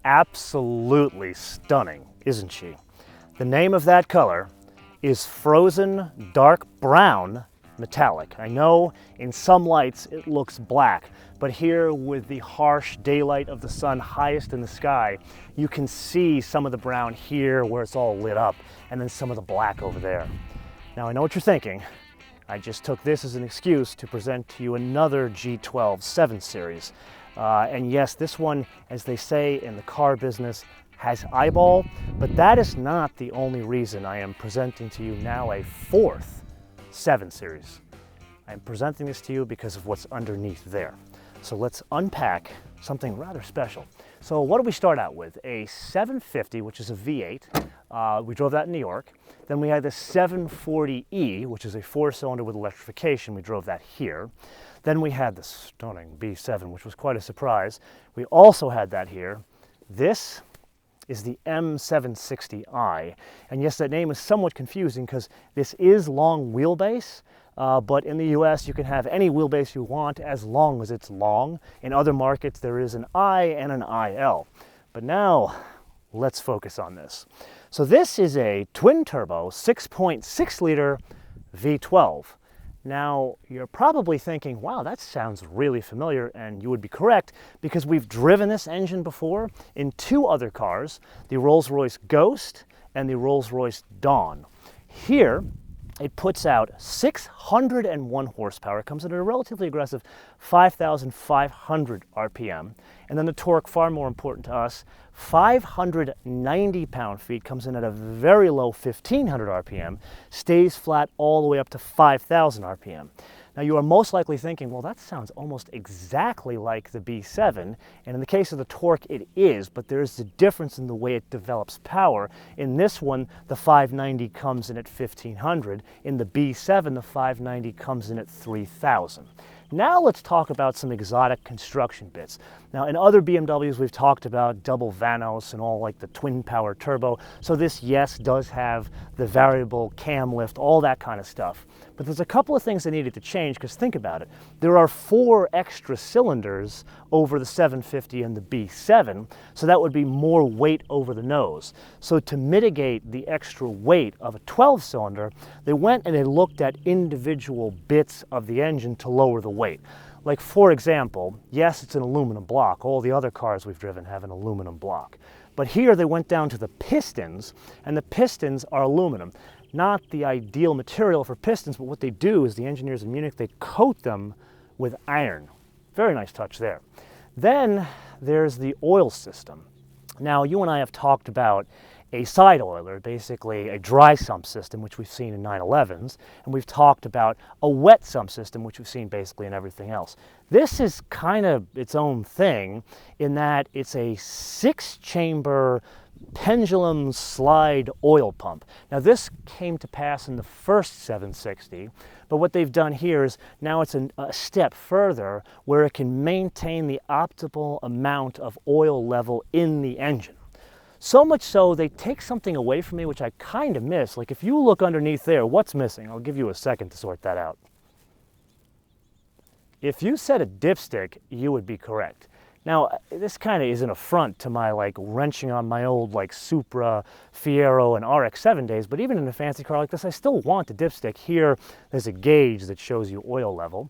absolutely stunning, isn't she? The name of that color is Frozen Dark Brown Metallic. I know in some lights it looks black, but here with the harsh daylight of the sun highest in the sky, you can see some of the brown here where it's all lit up, and then some of the black over there. Now I know what you're thinking. I just took this as an excuse to present to you another G12 7 Series. And yes, this one, as they say in the car business, has eyeball, but that is not the only reason I am presenting to you now a fourth 7 Series. I'm presenting this to you because of what's underneath there. So let's unpack something rather special. So what do we start out with? A 750, which is a V8. We drove that in New York. Then we had the 740e, which is a 4-cylinder with electrification. We drove that here. Then we had the stunning B7, which was quite a surprise. We also had that here. This is the M760i. And yes, that name is somewhat confusing because this is long wheelbase, but in the US you can have any wheelbase you want as long as it's long. In other markets there is an I and an IL. But now let's focus on this. So this is a twin turbo 6.6 liter V12. Now, you're probably thinking, wow, that sounds really familiar, and you would be correct because we've driven this engine before in two other cars, the Rolls-Royce Ghost and the Rolls-Royce Dawn. Here, it puts out 601 horsepower, comes in at a relatively aggressive 5,500 RPM, and then the torque, far more important to us, 590 pound-feet, comes in at a very low 1,500 RPM, stays flat all the way up to 5,000 RPM. Now you are most likely thinking, well, that sounds almost exactly like the B7, and in the case of the torque it is, but there is a difference in the way it develops power. In this one, the 590 comes in at 1,500. In the B7, the 590 comes in at 3,000. Now let's talk about some exotic construction bits. Now in other BMWs we've talked about double Vanos and all like the twin power turbo. So this, yes, does have the variable cam lift, all that kind of stuff. But there's a couple of things that needed to change because think about it. There are 4 extra cylinders over the 750 and the B7, so that would be more weight over the nose. So to mitigate the extra weight of a 12-cylinder, they went and they looked at individual bits of the engine to lower the weight. Like for example, yes, it's an aluminum block. All the other cars we've driven have an aluminum block. But here they went down to the pistons, and the pistons are aluminum. Not the ideal material for pistons, but what they do is the engineers in Munich, they coat them with iron. Very nice touch there. Then there's the oil system. Now, you and I have talked about a side oiler, basically a dry sump system, which we've seen in 911s, and we've talked about a wet sump system, which we've seen basically in everything else. This is kind of its own thing in that it's a 6-chamber pendulum slide oil pump. Now this came to pass in the first 760, but what they've done here is now it's a step further where it can maintain the optimal amount of oil level in the engine. So much so they take something away from me which I kind of miss. Like if you look underneath there, what's missing? I'll give you a second to sort that out. If you said a dipstick, you would be correct. Now, this kind of is an affront to my like wrenching on my old like Supra, Fiero, and RX-7 days, but even in a fancy car like this, I still want the dipstick. Here, there's a gauge that shows you oil level.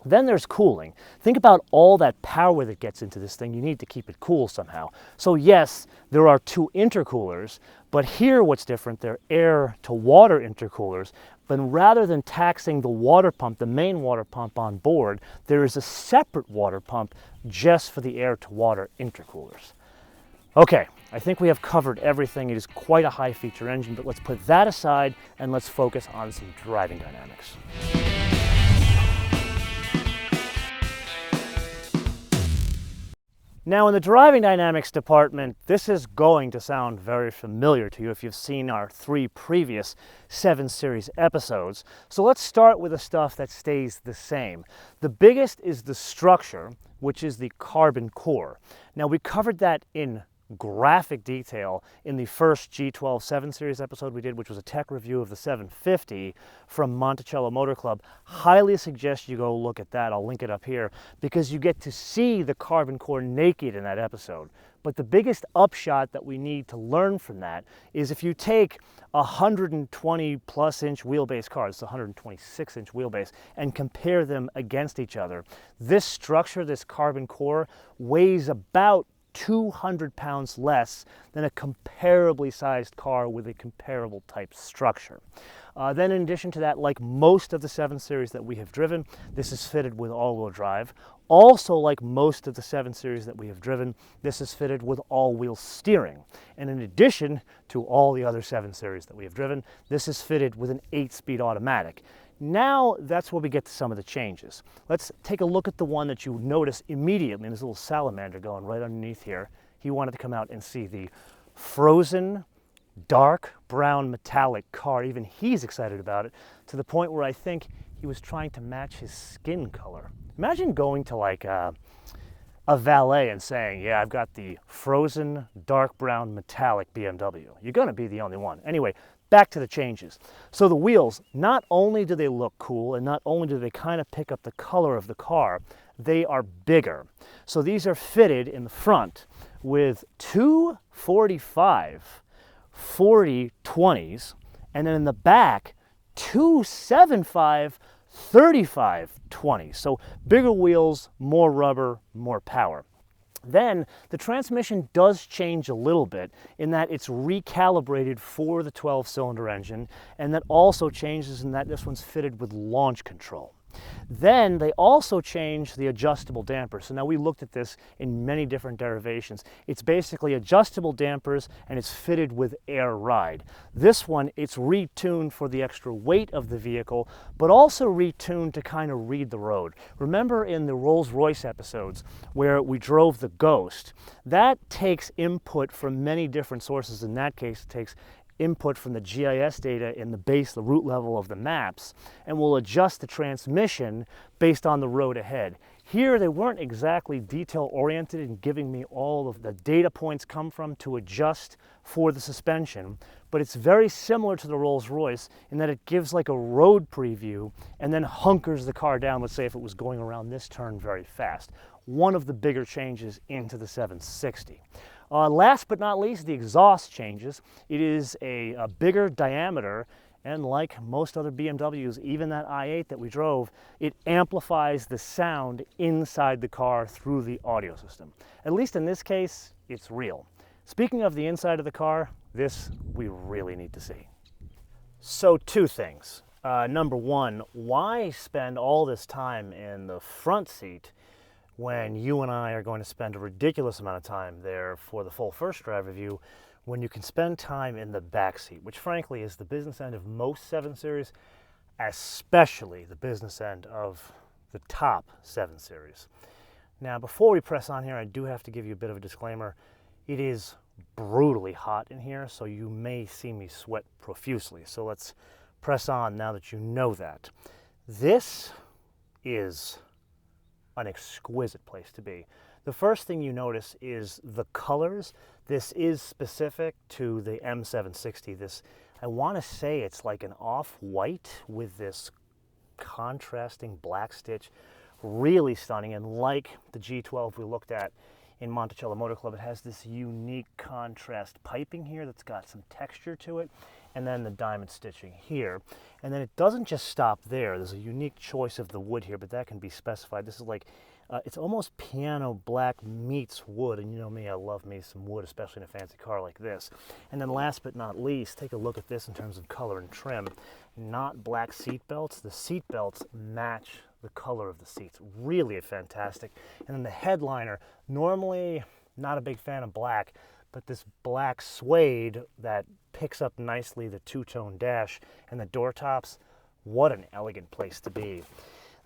Then there's cooling. Think about all that power that gets into this thing. You need to keep it cool somehow. So yes, there are 2 intercoolers, but here what's different, they're air-to-water intercoolers. But rather than taxing the water pump, the main water pump on board, there is a separate water pump just for the air-to-water intercoolers. Okay, I think we have covered everything. It is quite a high-feature engine, but let's put that aside and let's focus on some driving dynamics. Now in the driving dynamics department, this is going to sound very familiar to you if you've seen our 3 previous 7 Series episodes. So let's start with the stuff that stays the same. The biggest is the structure, which is the carbon core. Now we covered that in graphic detail in the first G12 7 Series episode we did, which was a tech review of the 750 from Monticello Motor Club. Highly suggest you go look at that. I'll link it up here because you get to see the carbon core naked in that episode. But the biggest upshot that we need to learn from that is if you take a 120 plus inch wheelbase car, it's a 126 inch wheelbase, and compare them against each other, this structure, this carbon core, weighs about 200 pounds less than a comparably sized car with a comparable type structure. Then in addition to that, like most of the 7 Series that we have driven, this is fitted with all-wheel drive. Also, like most of the 7 Series that we have driven, this is fitted with all-wheel steering. And in addition to all the other 7 Series that we have driven, this is fitted with an 8-speed automatic. Now that's where we get to some of the changes. Let's take a look at the one that you notice immediately. There's a little salamander going right underneath here. He wanted to come out and see the frozen dark brown metallic car. Even he's excited about it, to the point where I think he was trying to match his skin color. Imagine going to like a valet and saying, yeah, I've got the frozen dark brown metallic BMW. You're gonna be the only one. Anyway, back to the changes. So the wheels, not only do they look cool and not only do they kind of pick up the color of the car, they are bigger. So these are fitted in the front with two 45 40/20s, and then in the back, two 75 35/20s. So bigger wheels, more rubber, more power. Then the transmission does change a little bit in that it's recalibrated for the 12-cylinder engine, and that also changes in that this one's fitted with launch control. Then they also changed the adjustable dampers. So now we looked at this in many different derivations. It's basically adjustable dampers and it's fitted with air ride. This one, it's retuned for the extra weight of the vehicle, but also retuned to kind of read the road. Remember in the Rolls-Royce episodes where we drove the Ghost, that takes input from many different sources. In that case, it takes input from the GIS data in the route level of the maps, and will adjust the transmission based on the road ahead. Here they weren't exactly detail oriented in giving me all of the data points come from to adjust for the suspension, but it's very similar to the Rolls-Royce in that it gives like a road preview and then hunkers the car down, let's say if it was going around this turn very fast. One of the bigger changes into the 760. Last but not least, the exhaust changes. It is a bigger diameter, and like most other BMWs, even that i8 that we drove, it amplifies the sound inside the car through the audio system. At least in this case, it's real. Speaking of the inside of the car, this we really need to see. So two things. Number one, why spend all this time in the front seat when you and I are going to spend a ridiculous amount of time there for the full first drive review, when you can spend time in the back seat, which frankly is the business end of most 7 Series, especially the business end of the top 7 Series. Now, before we press on here, I do have to give you a bit of a disclaimer. It is brutally hot in here, so you may see me sweat profusely. So let's press on now that you know that. This is an exquisite place to be. The first thing you notice is the colors. This is specific to the M760. This, I want to say it's like an off-white with this contrasting black stitch. Really stunning, and like the G12 we looked at in Monticello Motor Club, it has this unique contrast piping here that's got some texture to it, and then the diamond stitching here. And then it doesn't just stop there. There's a unique choice of the wood here, but that can be specified. This is like, it's almost piano black meets wood, and you know me, I love me some wood, especially in a fancy car like this. And then last but not least, take a look at this in terms of color and trim. Not black seat belts. The seat belts match the color of the seats. Really fantastic. And then the headliner, normally not a big fan of black, but this black suede that picks up nicely the two-tone dash and the door tops, what an elegant place to be.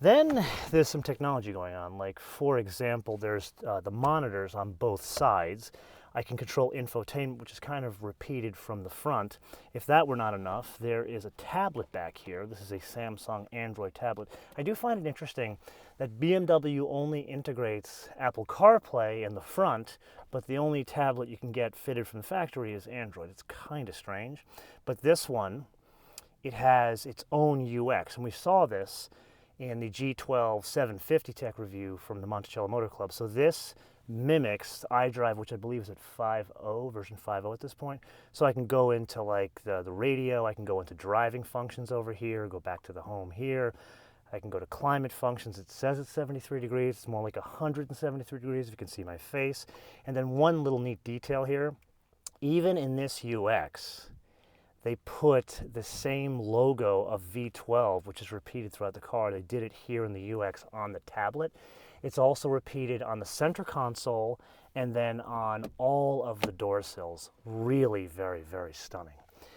Then there's some technology going on, like for example, there's the monitors on both sides. I can control infotainment, which is kind of repeated from the front. If that were not enough, there is a tablet back here. This is a Samsung Android tablet. I do find it interesting that BMW only integrates Apple CarPlay in the front, but the only tablet you can get fitted from the factory is Android. It's kind of strange. But this one, it has its own UX, and we saw this in the G12 750 tech review from the Monticello Motor Club. So this mimics iDrive, which I believe is at 5.0, version 5.0 at this point. So I can go into like the radio, I can go into driving functions over here, go back to the home here. I can go to climate functions. It says it's 73 degrees. It's more like 173 degrees if you can see my face. And then one little neat detail here, even in this UX, they put the same logo of V12, which is repeated throughout the car. They did it here in the UX on the tablet. It's also repeated on the center console and then on all of the door sills. Really very, very stunning.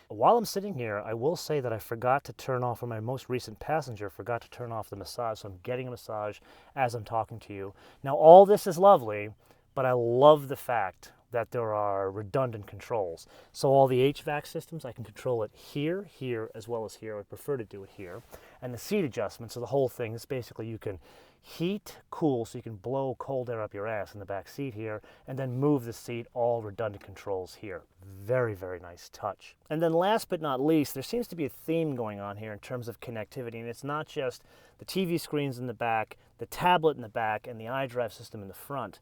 While I'm sitting here, I will say that I forgot to turn off, or my most recent passenger forgot to turn off the massage, so I'm getting a massage as I'm talking to you. Now, all this is lovely, but I love the fact that there are redundant controls. So all the HVAC systems, I can control it here, here, as well as here. I prefer to do it here. And the seat adjustment, so the whole thing is basically you can heat, cool, so you can blow cold air up your ass in the back seat here, and then move the seat, all redundant controls here. Very, very nice touch. And then last but not least, there seems to be a theme going on here in terms of connectivity, and it's not just the TV screens in the back, the tablet in the back, and the iDrive system in the front.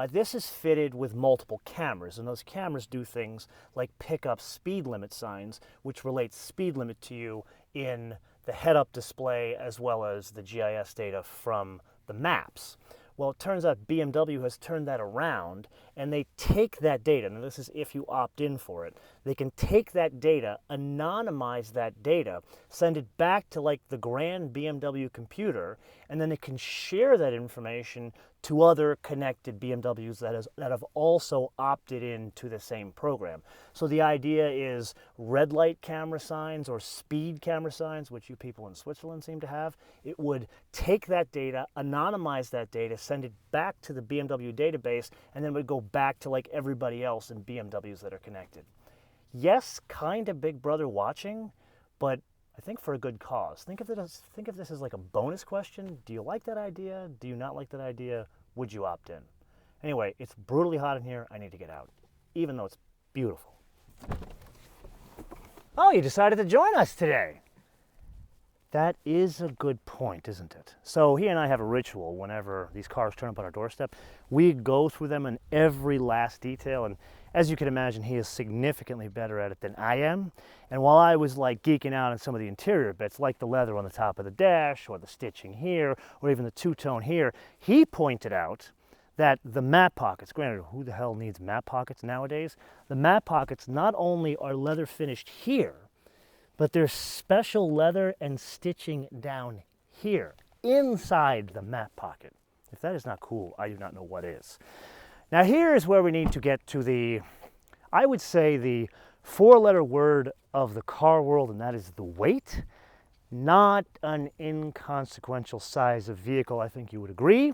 This is fitted with multiple cameras, and those cameras do things like pick up speed limit signs, which relates speed limit to you in the head-up display as well as the GIS data from the maps. Well, it turns out BMW has turned that around, and they take that data, and this is if you opt in for it, they can take that data, anonymize that data, send it back to like the grand BMW computer, and then they can share that information to other connected BMWs that have also opted in to the same program. So the idea is red light camera signs or speed camera signs, which you people in Switzerland seem to have. It would take that data, anonymize that data, send it back to the BMW database, and then it would go back to like everybody else in BMWs that are connected. Yes, kind of Big Brother watching, but I think for a good cause. Think of this as like a bonus question. Do you like that idea? Do you not like that idea? Would you opt in? Anyway, it's brutally hot in here. I need to get out, even though it's beautiful. Oh, you decided to join us today. That is a good point, isn't it? So he and I have a ritual whenever these cars turn up on our doorstep. We go through them in every last detail, and as you can imagine, he is significantly better at it than I am. And while I was like geeking out on some of the interior bits, like the leather on the top of the dash, or the stitching here, or even the two-tone here, he pointed out that the map pockets, granted, who the hell needs map pockets nowadays? The map pockets not only are leather finished here, but there's special leather and stitching down here, inside the map pocket. If that is not cool, I do not know what is. Now here is where we need to get to the, I would say, the four-letter word of the car world, and that is the weight. Not an inconsequential size of vehicle, I think you would agree.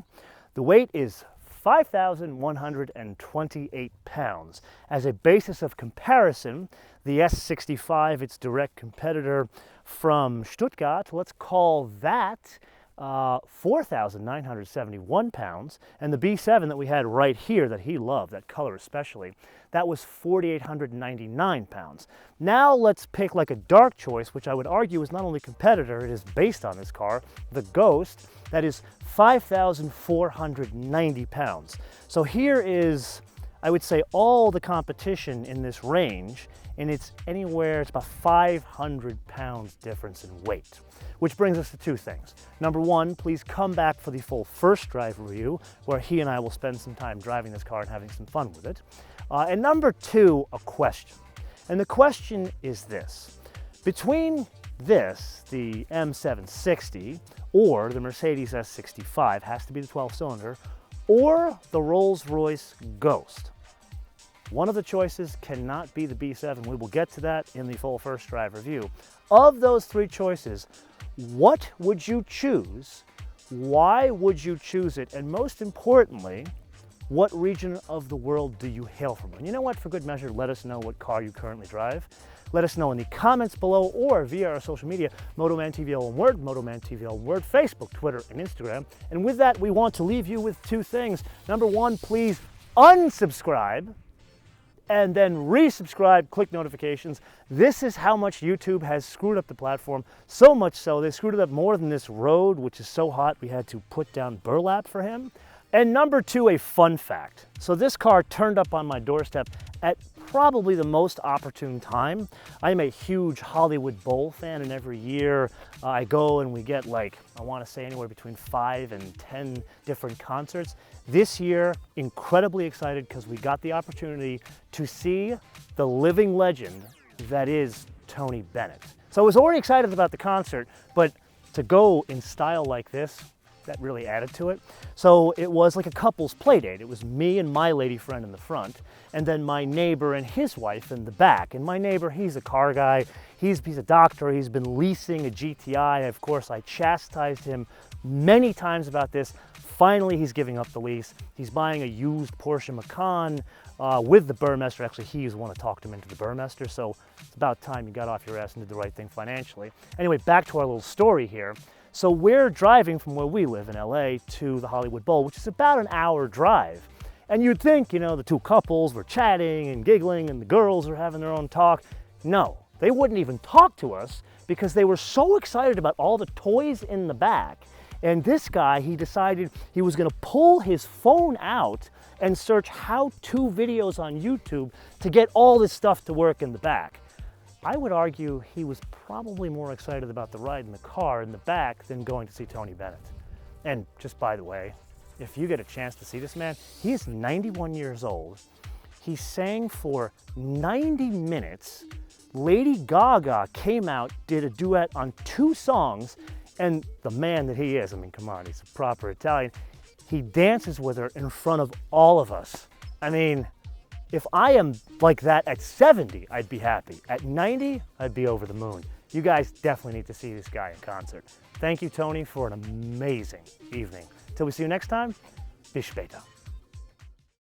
The weight is 5,128 pounds. As a basis of comparison, the S65, its direct competitor from Stuttgart, let's call that 4,971 pounds. And the B7 that we had right here that he loved, that color especially, that was 4,899 pounds. Now let's pick like a dark choice, which I would argue is not only competitor, it is based on this car, the Ghost, that is 5,490 pounds. So here is, I would say, all the competition in this range, and it's about 500 pounds difference in weight. Which brings us to two things. Number one, please come back for the full first drive review, where he and I will spend some time driving this car and having some fun with it. And number two, a question. And the question is this. Between this, the M760, or the Mercedes S65, has to be the 12-cylinder, or the Rolls-Royce Ghost, one of the choices cannot be the B7. We will get to that in the full first drive review. Of those three choices, what would you choose Why would you choose it? And most importantly, what region of the world do you hail from? And you know what, for good measure, let us know what car you currently drive. Let us know in the comments below or via our social media, MotoManTV all one word, MotoManTV all one word, Facebook, Twitter, and Instagram. And with that, we want to leave you with two things. Number one, please unsubscribe and then resubscribe, click notifications. This is how much YouTube has screwed up the platform. So much so, they screwed it up more than this road, which is so hot we had to put down burlap for him. And number two, a fun fact. So this car turned up on my doorstep at probably the most opportune time. I am a huge Hollywood Bowl fan, and every year I go and we get like, I want to say anywhere between 5 and 10 different concerts. This year, incredibly excited because we got the opportunity to see the living legend that is Tony Bennett. So I was already excited about the concert, but to go in style like this, that really added to it. So it was like a couple's play date. It was me and my lady friend in the front, and then my neighbor and his wife in the back. And my neighbor, he's a car guy, he's a doctor, he's been leasing a GTI. Of course, I chastised him many times about this. Finally, he's giving up the lease. He's buying a used Porsche Macan with the Burmester. Actually, he was the one that talked him into the Burmester, so it's about time you got off your ass and did the right thing financially. Anyway, back to our little story here. So we're driving from where we live in LA to the Hollywood Bowl, which is about an hour drive. And you'd think, you know, the two couples were chatting and giggling and the girls are having their own talk. No, they wouldn't even talk to us because they were so excited about all the toys in the back. And this guy, he decided he was gonna pull his phone out and search how-to videos on YouTube to get all this stuff to work in the back. I would argue he was probably more excited about the ride in the car in the back than going to see Tony Bennett. And just by the way, if you get a chance to see this man, he is 91 years old. He sang for 90 minutes. Lady Gaga came out, did a duet on 2 songs, and the man that he is, I mean, come on, he's a proper Italian. He dances with her in front of all of us. I mean, if I am like that at 70, I'd be happy. At 90, I'd be over the moon. You guys definitely need to see this guy in concert. Thank you, Tony, for an amazing evening. Till we see you next time, bis später.